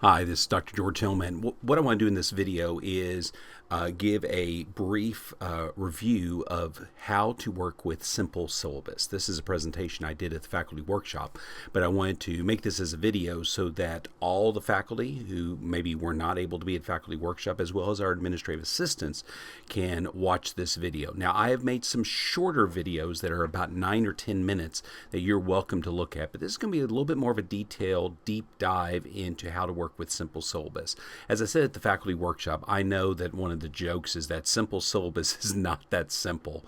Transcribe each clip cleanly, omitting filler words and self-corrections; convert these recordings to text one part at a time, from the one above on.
Hi, this is Dr. George Hillman. What I want to do in this video is give a brief review of how to work with simple syllabus. This is a presentation I did at the faculty workshop, but I wanted to make this as a video so that all the faculty who maybe were not able to be at faculty workshop, as well as our administrative assistants, can watch this video. Now, I have made some shorter videos that are about 9 or 10 minutes that you're welcome to look at, but this is going to be a little bit more of a detailed, deep dive into how to work with simple syllabus. As I said at the faculty workshop, I know that one of the jokes is that simple syllabus is not that simple,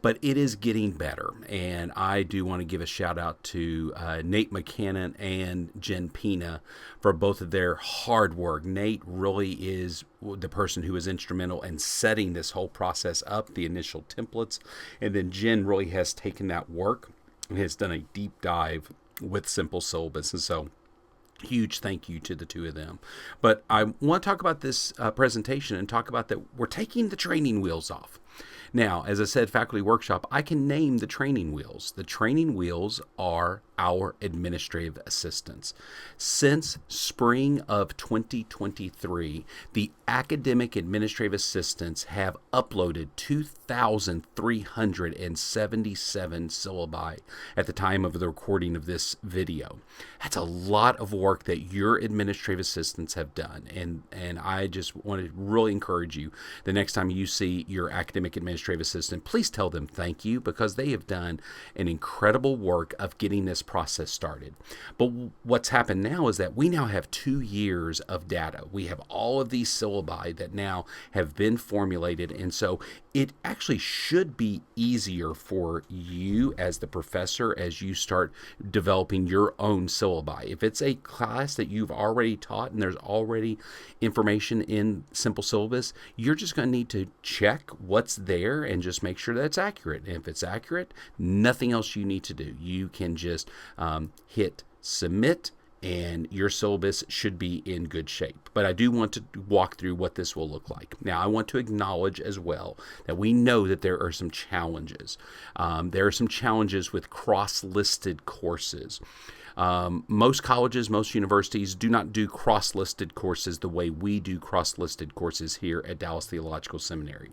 but it is getting better. And I do want to give a shout out to Nate McCannon and Jen Pina for both of their hard work. Nate really is the person who was instrumental in setting this whole process up, the initial templates, and then Jen really has taken that work and has done a deep dive with simple syllabus. And so huge thank you to the two of them. But I want to talk about this presentation and talk about that we're taking the training wheels off. Now, as I said, faculty workshop, I can name the training wheels. The training wheels are our administrative assistants. Since spring of 2023, the academic administrative assistants have uploaded 2,377 syllabi at the time of the recording of this video. That's a lot of work that your administrative assistants have done. And I just want to really encourage you, the next time you see your academic administrative assistant, please tell them thank you, because they have done an incredible work of getting this process started. But what's happened now is that we now have 2 years of data. We have all of these syllabi that now have been formulated, and so it actually should be easier for you as the professor as you start developing your own syllabi. If it's a class that you've already taught and there's already information in simple syllabus, you're just going to need to check what's there and just make sure that it's accurate. And if it's accurate, nothing else you need to do. You can just hit submit, and your syllabus should be in good shape. But I do want to walk through what this will look like. Now, I want to acknowledge as well that we know that there are some challenges. There are some challenges with cross-listed courses. Most colleges, most universities do not do cross-listed courses the way we do cross-listed courses here at Dallas Theological Seminary.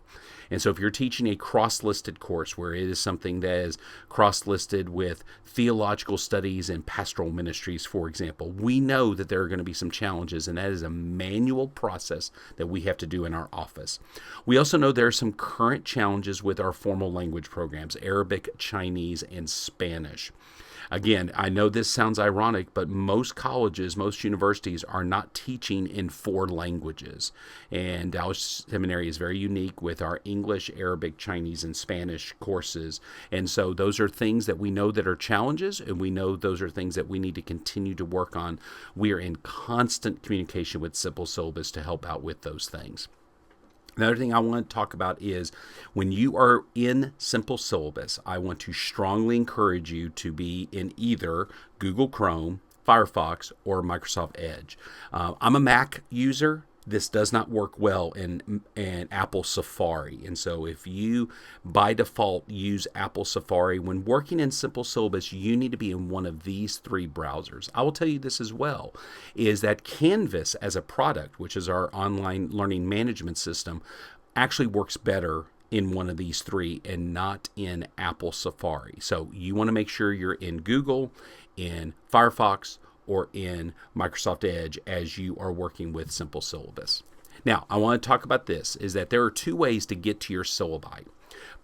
And so if you're teaching a cross-listed course where it is something that is cross-listed with theological studies and pastoral ministries, for example, we know that there are going to be some challenges, and that is a manual process that we have to do in our office. We also know there are some current challenges with our formal language programs, Arabic, Chinese, and Spanish. Again, I know this sounds ironic, but most colleges, most universities are not teaching in 4 languages. And Dallas Seminary is very unique with our English, Arabic, Chinese, and Spanish courses. And so those are things that we know that are challenges, and we know those are things that we need to continue to work on. We are in constant communication with Simple Syllabus to help out with those things. Another thing I want to talk about is when you are in simple syllabus, I want to strongly encourage you to be in either Google Chrome, Firefox, or Microsoft Edge. I'm a Mac user. This does not work well in Apple Safari. And so if you, by default, use Apple Safari, when working in simple syllabus, you need to be in one of these 3 browsers. I will tell you this as well, is that Canvas as a product, which is our online learning management system, actually works better in one of these 3 and not in Apple Safari. So you want to make sure you're in Google, in Firefox, or in Microsoft Edge as you are working with simple syllabus. Now, I want to talk about this, is that there are 2 ways to get to your syllabi.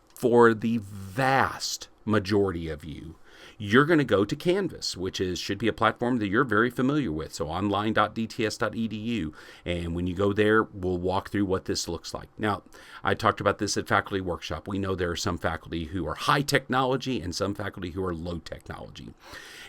For the vast majority of you, you're going to go to Canvas, which should be a platform that you're very familiar with. So online.dts.edu. And when you go there, we'll walk through what this looks like. Now, I talked about this at faculty workshop. We know there are some faculty who are high technology and some faculty who are low technology.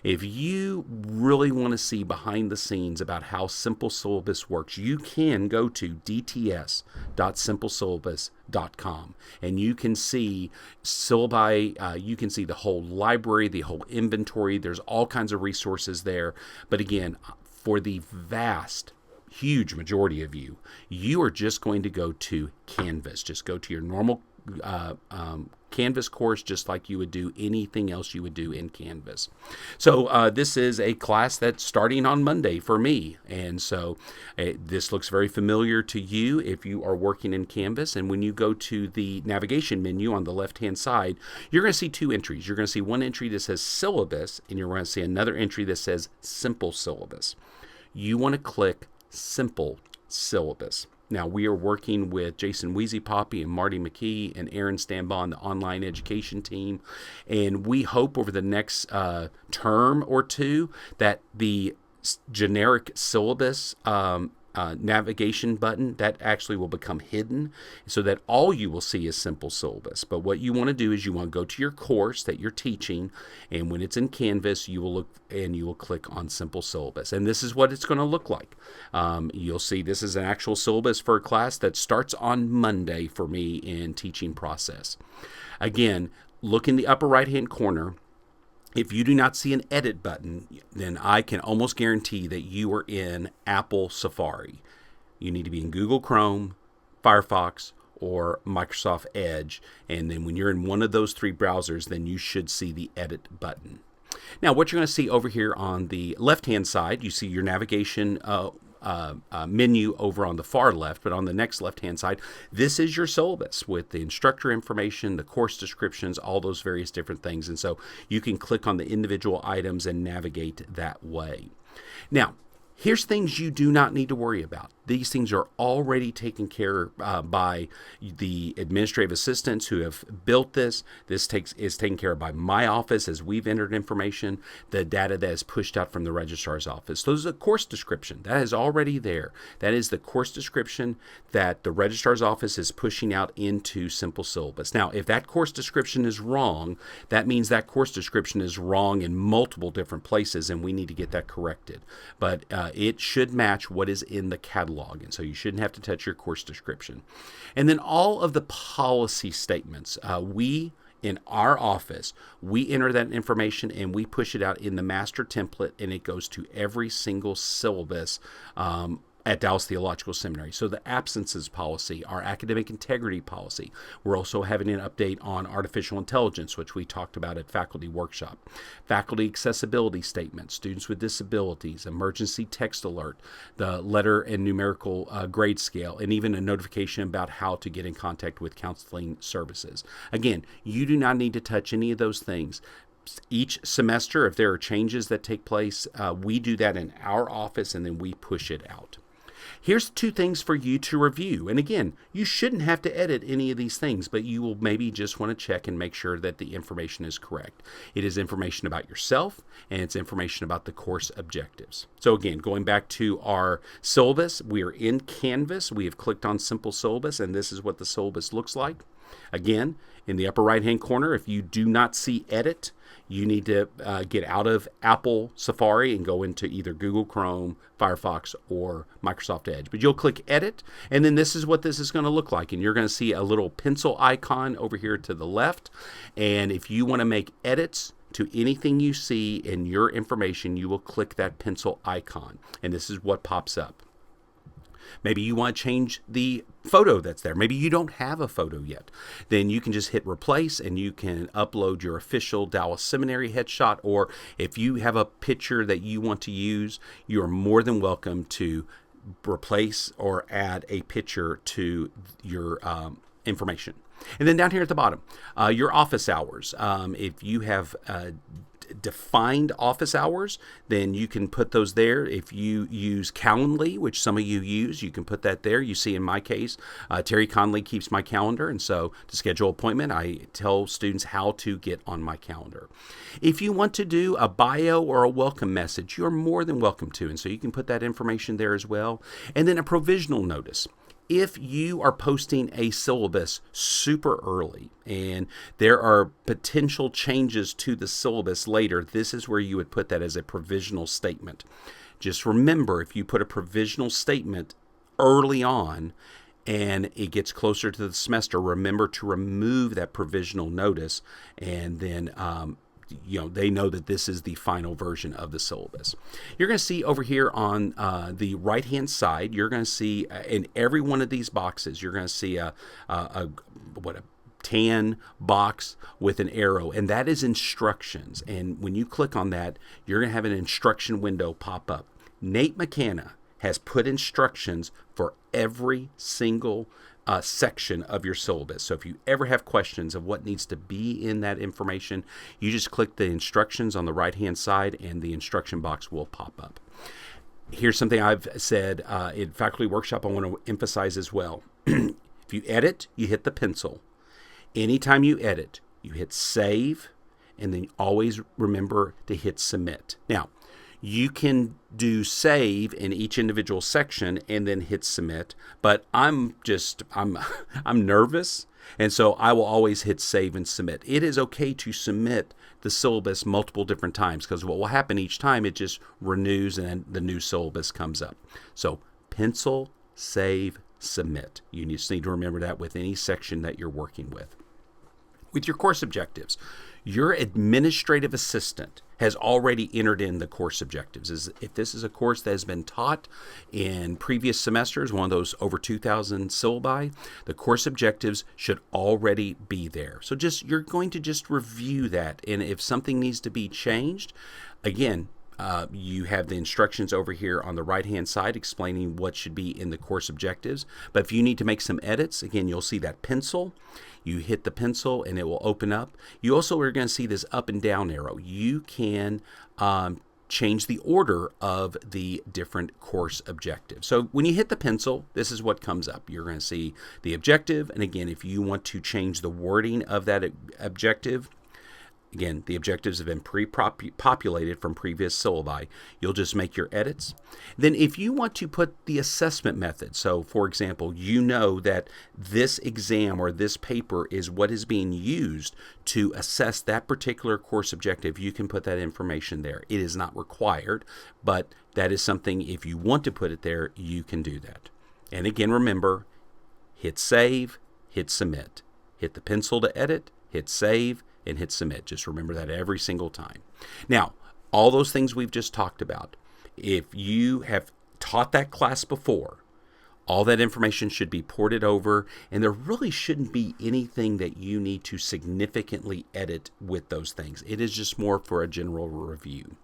If you really want to see behind the scenes about how simple syllabus works, you can go to dts.simplesyllabus.com and you can see syllabi, you can see the whole library, the whole inventory. There's all kinds of resources there. But again, for the vast, huge majority of you, you are just going to go to Canvas. Just go to your normal Canvas course just like you would do anything else you would do in Canvas. So this is a class that's starting on Monday for me, and so this looks very familiar to you if you are working in Canvas. And when you go to the navigation menu on the left hand side, you're going to see two entries. You're going to see one entry that says Syllabus, and you're going to see another entry that says Simple Syllabus. You want to click Simple Syllabus. Now, we are working with Jason Weezy Poppy and Marty McKee and Aaron Stambaugh on the online education team. And we hope over the next term or two that the generic syllabus navigation button, that actually will become hidden so that all you will see is Simple Syllabus. But what you want to do is you want to go to your course that you're teaching, and when it's in Canvas, you will look and you will click on Simple Syllabus. And this is what it's going to look like. You'll see this is an actual syllabus for a class that starts on Monday for me in teaching process. Again, look in the upper right hand corner. If you do not see an edit button, then I can almost guarantee that you are in Apple Safari. You need to be in Google Chrome, Firefox, or Microsoft Edge. And then when you're in one of those three browsers, then you should see the edit button. Now, what you're going to see over here on the left-hand side, you see your navigation menu over on the far left, but on the next left-hand side, this is your syllabus with the instructor information, the course descriptions, all those various different things. And so you can click on the individual items and navigate that way. Now, here's things you do not need to worry about. These things are already taken care by the administrative assistants who have built this. This is taken care of by my office as we've entered information, the data that is pushed out from the registrar's office. So this is a course description. That is already there. That is the course description that the registrar's office is pushing out into Simple Syllabus. Now, if that course description is wrong, that means that course description is wrong in multiple different places, and we need to get that corrected. But it should match what is in the catalog. And so you shouldn't have to touch your course description. And then all of the policy statements, we in our office, we enter that information and we push it out in the master template, and it goes to every single syllabus at Dallas Theological Seminary. So the absences policy, our academic integrity policy. We're also having an update on artificial intelligence, which we talked about at faculty workshop. Faculty accessibility statements, students with disabilities, emergency text alert, the letter and numerical grade scale, and even a notification about how to get in contact with counseling services. Again, you do not need to touch any of those things. Each semester, if there are changes that take place, we do that in our office, and then we push it out. Here's two things for you to review. And again, you shouldn't have to edit any of these things, but you will maybe just want to check and make sure that the information is correct. It is information about yourself, and it's information about the course objectives. So again, going back to our syllabus, we are in Canvas. We have clicked on Simple Syllabus, and this is what the syllabus looks like. Again, in the upper right-hand corner, if you do not see edit, you need to get out of Apple Safari and go into either Google Chrome, Firefox, or Microsoft Edge. But you'll click Edit, and then this is what this is going to look like. And you're going to see a little pencil icon over here to the left. And if you want to make edits to anything you see in your information, you will click that pencil icon. And this is what pops up. Maybe you want to change the photo that's there. Maybe you don't have a photo yet. Then you can just hit replace, and you can upload your official Dallas Seminary headshot. Or if you have a picture that you want to use, you are more than welcome to replace or add a picture to your information. And then down here at the bottom, your office hours. If you have defined office hours, then you can put those there. If you use Calendly, which some of you use, you can put that there. You see in my case, Terry Conley keeps my calendar, and so to schedule an appointment, I tell students how to get on my calendar. If you want to do a bio or a welcome message, you're more than welcome to, and so you can put that information there as well. And then a provisional notice. If you are posting a syllabus super early and there are potential changes to the syllabus later, this is where you would put that as a provisional statement. Just remember, if you put a provisional statement early on and it gets closer to the semester, remember to remove that provisional notice, and then they know that this is the final version of the syllabus. You're going to see over here on the right-hand side, you're going to see in every one of these boxes, you're going to see a tan box with an arrow, and that is instructions. And when you click on that, you're going to have an instruction window pop up. Nate McCanna has put instructions for every single section of your syllabus. So if you ever have questions of what needs to be in that information, you just click the instructions on the right-hand side and the instruction box will pop up. Here's something I've said in faculty workshop I want to emphasize as well. If you edit, you hit the pencil. Anytime you edit, you hit save, and then always remember to hit submit. Now, you can do save in each individual section and then hit submit, but I'm nervous, and so I will always hit save and submit. It is okay to submit the syllabus multiple different times, because what will happen each time, it just renews and the new syllabus comes up. So pencil, save, submit. You just need to remember that with any section that you're working with. With your course objectives, your administrative assistant has already entered in the course objectives. If this is a course that has been taught in previous semesters, one of those over 2,000 syllabi, the course objectives should already be there. So you're going to just review that, and if something needs to be changed, again, you have the instructions over here on the right-hand side explaining what should be in the course objectives. But if you need to make some edits, again, you'll see that pencil. You hit the pencil and it will open up. You also are going to see this up and down arrow. You can change the order of the different course objectives. So when you hit the pencil, this is what comes up. You're going to see the objective. And again, if you want to change the wording of that objective, again, the objectives have been pre-populated from previous syllabi. You'll just make your edits. Then if you want to put the assessment method, so for example, you know that this exam or this paper is what is being used to assess that particular course objective, you can put that information there. It is not required, but that is something, if you want to put it there, you can do that. And again, remember, hit save, hit submit. Hit the pencil to edit, hit save, and hit submit. Just remember that every single time. Now, all those things we've just talked about, if you have taught that class before, all that information should be ported over, and there really shouldn't be anything that you need to significantly edit with those things. It is just more for a general review.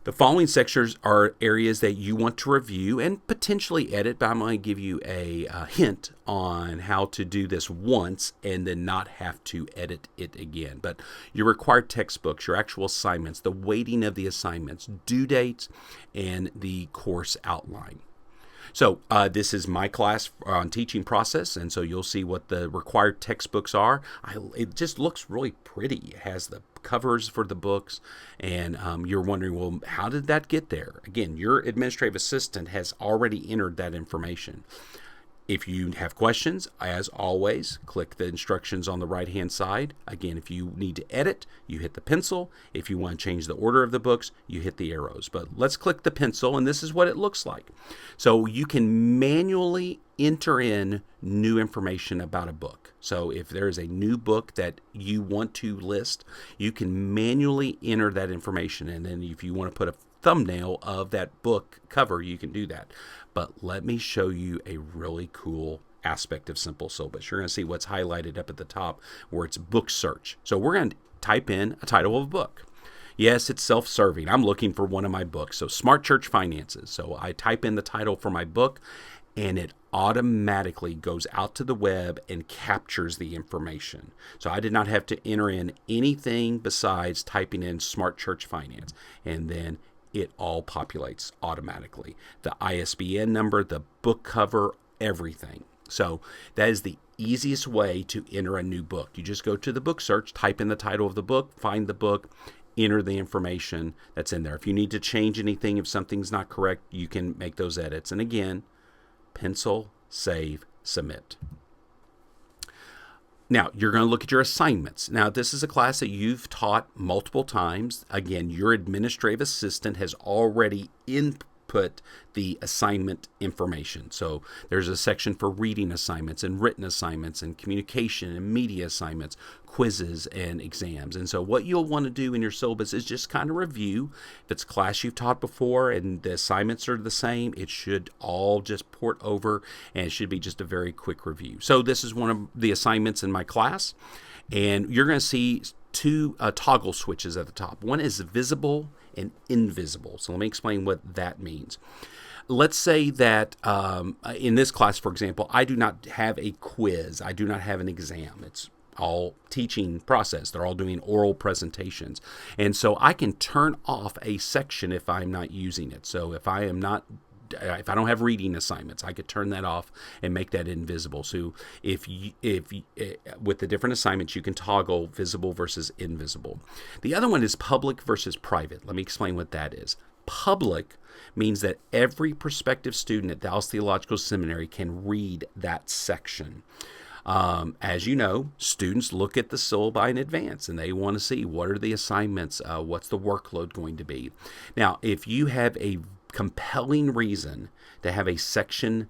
The following sections are areas that you want to review and potentially edit, but I'm going to give you a hint on how to do this once and then not have to edit it again. But your required textbooks, your actual assignments, the weighting of the assignments, due dates, and the course outline. So this is my class on teaching process, and so you'll see what the required textbooks are. It just looks really pretty. It has the covers for the books, and you're wondering, well, how did that get there? Again, your administrative assistant has already entered that information. If you have questions, as always, click the instructions on the right-hand side. Again, if you need to edit, you hit the pencil. If you want to change the order of the books, you hit the arrows. But let's click the pencil, and this is what it looks like. So you can manually enter in new information about a book. So if there is a new book that you want to list, you can manually enter that information. And then if you want to put a thumbnail of that book cover, you can do that. But let me show you a really cool aspect of Simple Syllabus. You're going to see what's highlighted up at the top where it's book search. So we're going to type in a title of a book. Yes, it's self-serving. I'm looking for one of my books. So Smart Church Finances. So I type in the title for my book, and it automatically goes out to the web and captures the information. So I did not have to enter in anything besides typing in Smart Church Finance. And then it all populates automatically. The ISBN number, the book cover, everything. So that is the easiest way to enter a new book. You just go to the book search, type in the title of the book, find the book, enter the information that's in there. If you need to change anything, if something's not correct, you can make those edits. And again, pencil, save, submit. Now, you're going to look at your assignments. Now, this is a class that you've taught multiple times. Again, your administrative assistant has already put the assignment information. So there's a section for reading assignments and written assignments and communication and media assignments, quizzes and exams. And so what you'll want to do in your syllabus is just kind of review. If it's class you've taught before and the assignments are the same, it should all just port over, and it should be just a very quick review. So this is one of the assignments in my class, and you're going to see two toggle switches at the top. One is visible and invisible. So let me explain what that means. Let's say that in this class, for example, I do not have a quiz. I do not have an exam. It's all teaching process. They're all doing oral presentations. And so I can turn off a section if I'm not using it. So if I don't have reading assignments, I could turn that off and make that invisible. So if with the different assignments, you can toggle visible versus invisible. The other one is public versus private. Let me explain what that is. Public means that every prospective student at Dallas Theological Seminary can read that section. As you know, students look at the syllabi in advance and they want to see what are the assignments, what's the workload going to be. Now, if you have a compelling reason to have a section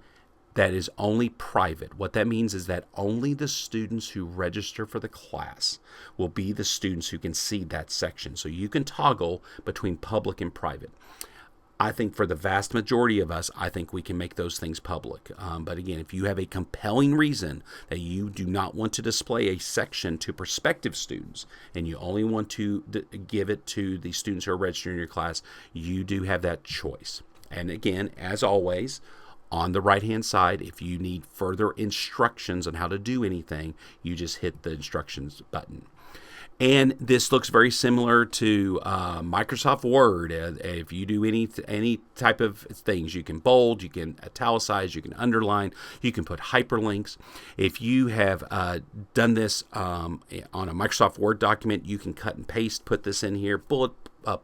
that is only private, what that means is that only the students who register for the class will be the students who can see that section. So you can toggle between public and private. I think for the vast majority of us, I think we can make those things public. But again, if you have a compelling reason that you do not want to display a section to prospective students and you only want to give it to the students who are registering in your class, you do have that choice. And again, as always, on the right-hand side, if you need further instructions on how to do anything, you just hit the instructions button. And this looks very similar to Microsoft Word. If you do any type of things, you can bold, you can italicize, you can underline, you can put hyperlinks. If you have done this on a Microsoft Word document, you can cut and paste, put this in here, bullet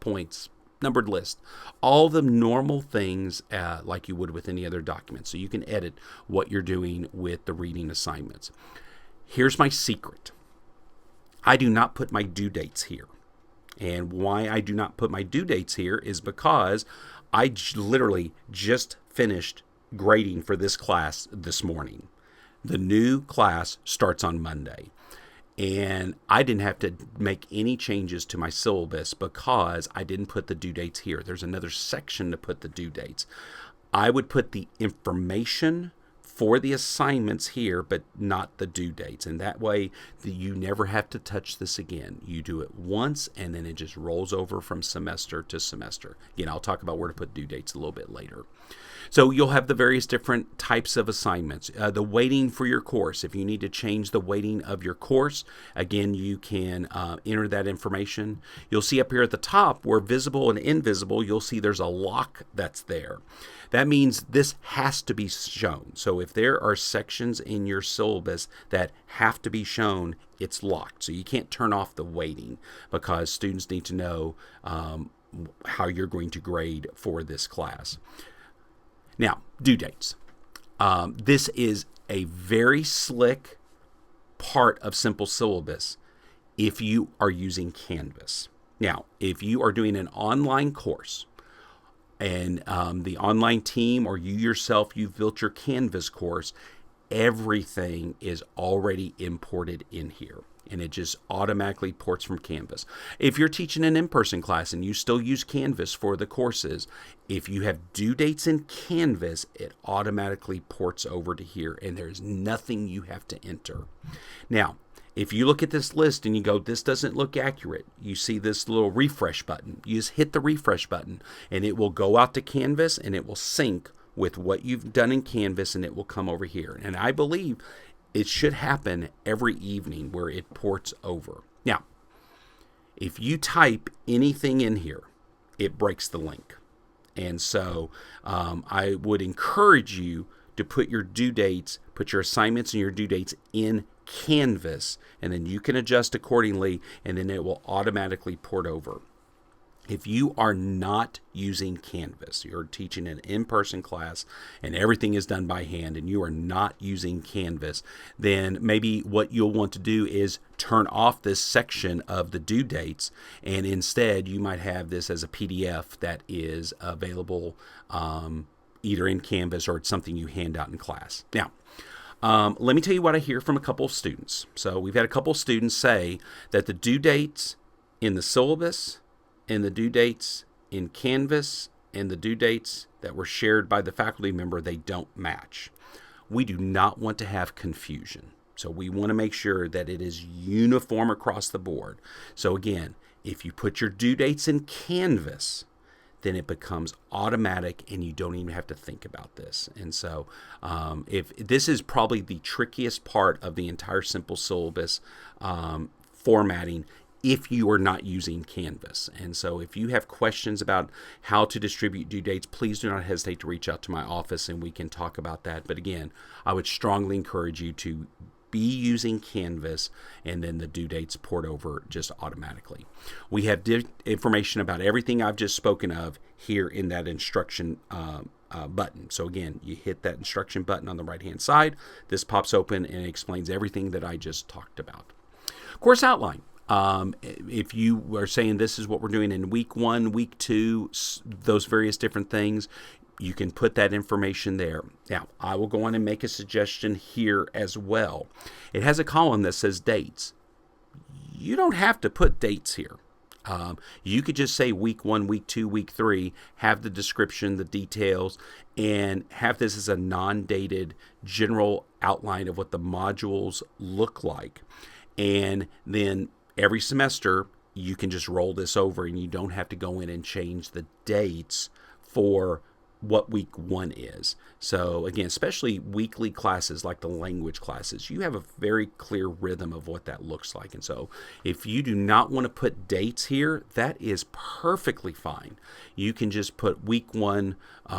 points, numbered list, all the normal things like you would with any other document. So you can edit what you're doing with the reading assignments. Here's my secret. I do not put my due dates here. And why I do not put my due dates here is because I literally just finished grading for this class this morning. The new class starts on Monday. And I didn't have to make any changes to my syllabus because I didn't put the due dates here. There's another section to put the due dates. I would put the information for the assignments here, but not the due dates. And that way you never have to touch this again. You do it once and then it just rolls over from semester to semester. Again, I'll talk about where to put due dates a little bit later. So you'll have the various different types of assignments. The weighting for your course. If you need to change the weighting of your course, again, you can enter that information. You'll see up here at the top where visible and invisible, you'll see there's a lock that's there. That means this has to be shown. So if there are sections in your syllabus that have to be shown, it's locked. So you can't turn off the weighting because students need to know how you're going to grade for this class. Now, due dates. This is a very slick part of Simple Syllabus if you are using Canvas. Now, if you are doing an online course and the online team or you yourself, you've built your Canvas course, everything is already imported in here. And it just automatically ports from Canvas. If you're teaching an in-person class and you still use Canvas for the courses, if you have due dates in Canvas, it automatically ports over to here and there's nothing you have to enter. Now, if you look at this list and you go, this doesn't look accurate, you see this little refresh button. You just hit the refresh button and it will go out to Canvas and it will sync with what you've done in Canvas and it will come over here. And I believe it should happen every evening where it ports over. Now, if you type anything in here, it breaks the link. And so I would encourage you to put your due dates, put your assignments and your due dates in Canvas, and then you can adjust accordingly, and then it will automatically port over. If you are not using Canvas, you're teaching an in-person class and everything is done by hand and you are not using Canvas, then maybe what you'll want to do is turn off this section of the due dates, and instead you might have this as a PDF that is available either in Canvas or it's something you hand out in class. Now, let me tell you what I hear from a couple of students. So we've had a couple of students say that the due dates in the syllabus and the due dates in Canvas and the due dates that were shared by the faculty member, they don't match. We do not want to have confusion. So we want to make sure that it is uniform across the board. So again, if you put your due dates in Canvas, then it becomes automatic and you don't even have to think about this. And so if this is probably the trickiest part of the entire simple syllabus formatting, if you are not using Canvas. And so if you have questions about how to distribute due dates, please do not hesitate to reach out to my office and we can talk about that. But again, I would strongly encourage you to be using Canvas, and then the due dates port over just automatically. We have information about everything I've just spoken of here in that instruction button. So again, you hit that instruction button on the right hand side. This pops open and it explains everything that I just talked about. Course outline. If you are saying this is what we're doing in week 1, week 2, those various different things, you can put that information there. Now, I will go on and make a suggestion here as well. It has a column that says dates. You don't have to put dates here. You could just say week 1, week 2, week 3, have the description, the details, and have this as a non-dated general outline of what the modules look like. And then every semester, you can just roll this over and you don't have to go in and change the dates for what week 1 is. So again, especially weekly classes like the language classes, you have a very clear rhythm of what that looks like. And so if you do not want to put dates here, that is perfectly fine. You can just put week 1,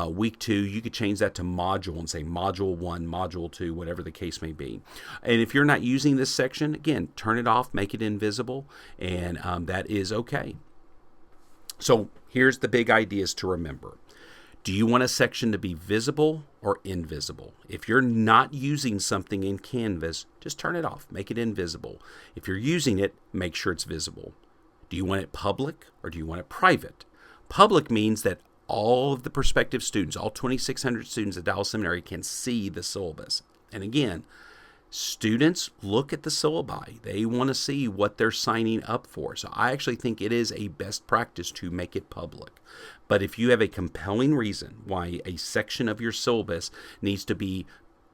week 2, you could change that to module and say module 1, module 2, whatever the case may be. And if you're not using this section, again, turn it off, make it invisible, and that is okay. So here's the big ideas to remember. Do you want a section to be visible or invisible? If you're not using something in Canvas, just turn it off, make it invisible. If you're using it, make sure it's visible. Do you want it public or do you want it private? Public means that all of the prospective students, all 2,600 students at Dallas Seminary can see the syllabus. And again, students look at the syllabi. They want to see what they're signing up for. So I actually think it is a best practice to make it public. But if you have a compelling reason why a section of your syllabus needs to be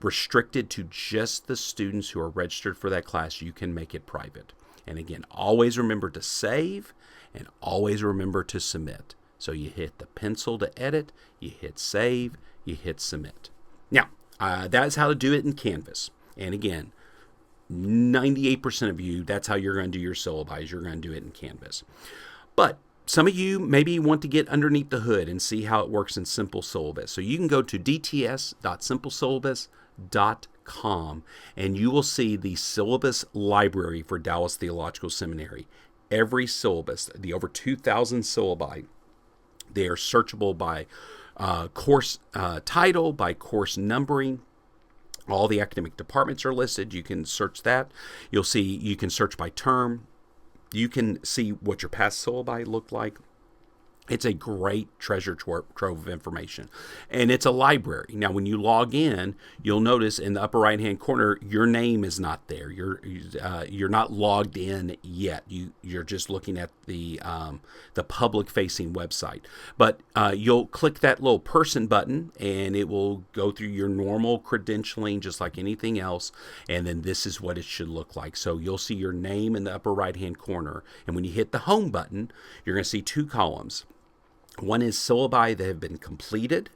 restricted to just the students who are registered for that class, you can make it private. And again, always remember to save and always remember to submit. So you hit the pencil to edit, you hit save, you hit submit. Now, that's how to do it in Canvas. And again, 98% of you, that's how you're going to do your syllabi, you're going to do it in Canvas. But some of you maybe want to get underneath the hood and see how it works in Simple Syllabus. So you can go to dts.simplesyllabus.com and you will see the syllabus library for Dallas Theological Seminary. Every syllabus, the over 2,000 syllabi, they are searchable by course title, by course numbering. All the academic departments are listed. You can search that. You'll see you can search by term. You can see what your past syllabi looked like. It's a great treasure trove of information. And it's a library. Now, when you log in, you'll notice in the upper right-hand corner, your name is not there. You're not logged in yet. You're just looking at the public-facing website. But you'll click that little person button, and it will go through your normal credentialing, just like anything else. And then this is what it should look like. So you'll see your name in the upper right-hand corner. And when you hit the home button, you're going to see two columns. One is syllabi that have been completed,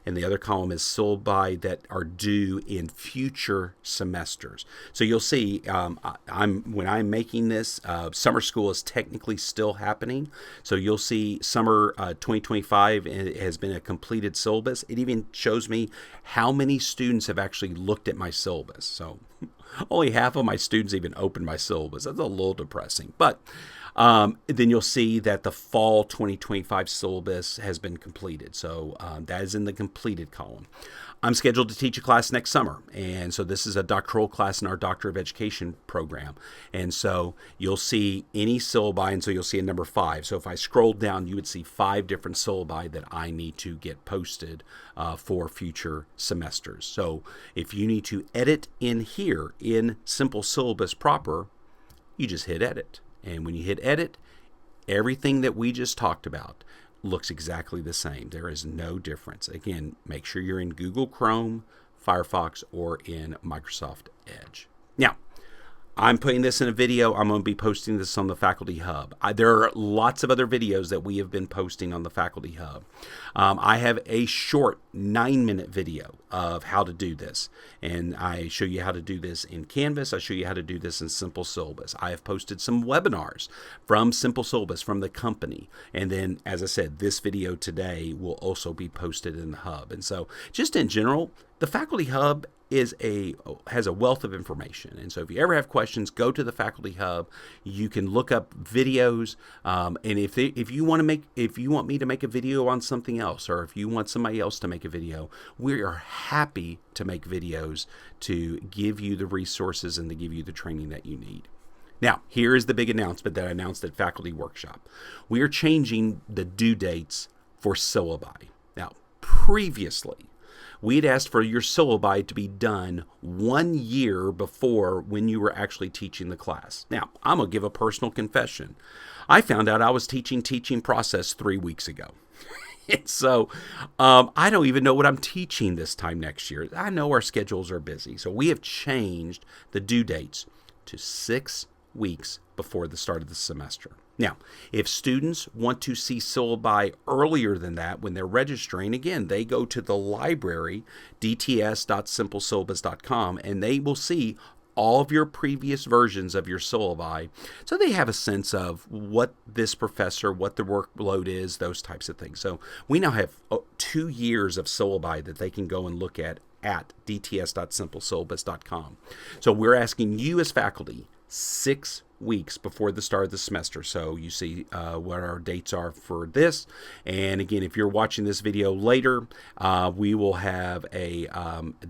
and the other column is syllabi that are due in future semesters. So you'll see when I'm making this, summer school is technically still happening. So you'll see summer 2025 has been a completed syllabus. It even shows me how many students have actually looked at my syllabus. So only half of my students even opened my syllabus. That's a little depressing. But then you'll see that the fall 2025 syllabus has been completed. So that is in the completed column. I'm scheduled to teach a class next summer, and so this is a doctoral class in our Doctor of Education program. And so you'll see any syllabi, and so you'll see a number 5. So if I scroll down, you would see 5 different syllabi that I need to get posted for future semesters. So if you need to edit in here in Simple Syllabus proper, you just hit edit. And when you hit edit, everything that we just talked about looks exactly the same. There is no difference. Again, make sure you're in Google Chrome, Firefox, or in Microsoft Edge. Now, I'm putting this in a video. I'm going to be posting this on the Faculty Hub. There are lots of other videos that we have been posting on the Faculty Hub. I have a short 9-minute video of how to do this. And I show you how to do this in Canvas. I show you how to do this in Simple Syllabus. I have posted some webinars from Simple Syllabus from the company. And then, as I said, this video today will also be posted in the Hub. And so just in general, the Faculty Hub has a wealth of information, and so if you ever have questions, go to the Faculty Hub. You can look up videos, and if you want me to make a video on something else, or if you want somebody else to make a video, we are happy to make videos to give you the resources and to give you the training that you need. Now, here is the big announcement that I announced at Faculty Workshop. We are changing the due dates for syllabi. Now, previously, we'd asked for your syllabi to be done 1 year before when you were actually teaching the class. Now, I'm going to give a personal confession. I found out I was teaching process 3 weeks ago. And so I don't even know what I'm teaching this time next year. I know our schedules are busy. So we have changed the due dates to 6 weeks before the start of the semester. Now, if students want to see syllabi earlier than that when they're registering, again, they go to the library, dts.simplesyllabus.com, and they will see all of your previous versions of your syllabi, so they have a sense of what this professor, what the workload is, those types of things. So we now have 2 years of syllabi that they can go and look at dts.simplesyllabus.com. So we're asking you as faculty 6 weeks before the start of the semester. So you see what our dates are for this. And again, if you're watching this video later, we will have a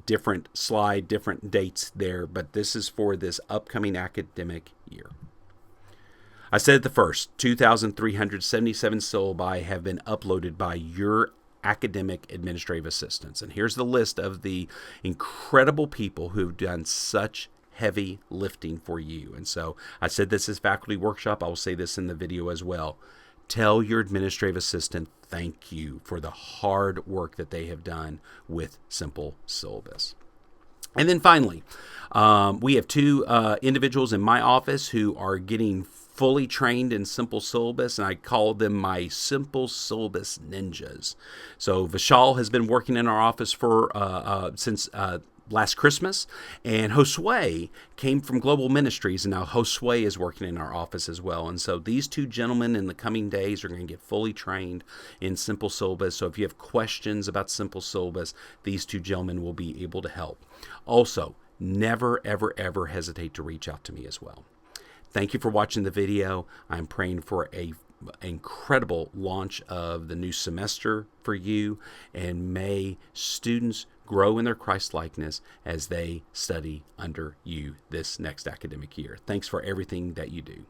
different slide, different dates there, but this is for this upcoming academic year. I said at the first, 2,377 syllabi have been uploaded by your academic administrative assistants. And here's the list of the incredible people who've done such heavy lifting for you. And so I said this is Faculty Workshop. I will say this in the video as well. Tell your administrative assistant thank you for the hard work that they have done with Simple Syllabus. And then finally, we have 2 individuals in my office who are getting fully trained in Simple Syllabus, and I call them my Simple Syllabus ninjas. So Vishal has been working in our office for since last Christmas, and Josue came from Global Ministries, and now Josue is working in our office as well. And so these 2 gentlemen in the coming days are going to get fully trained in Simple Syllabus. So if you have questions about Simple Syllabus, these 2 gentlemen will be able to help. Also, never, ever, ever hesitate to reach out to me as well. Thank you for watching the video. I'm praying for a incredible launch of the new semester for you, and may students grow in their Christ-likeness as they study under you this next academic year. Thanks for everything that you do.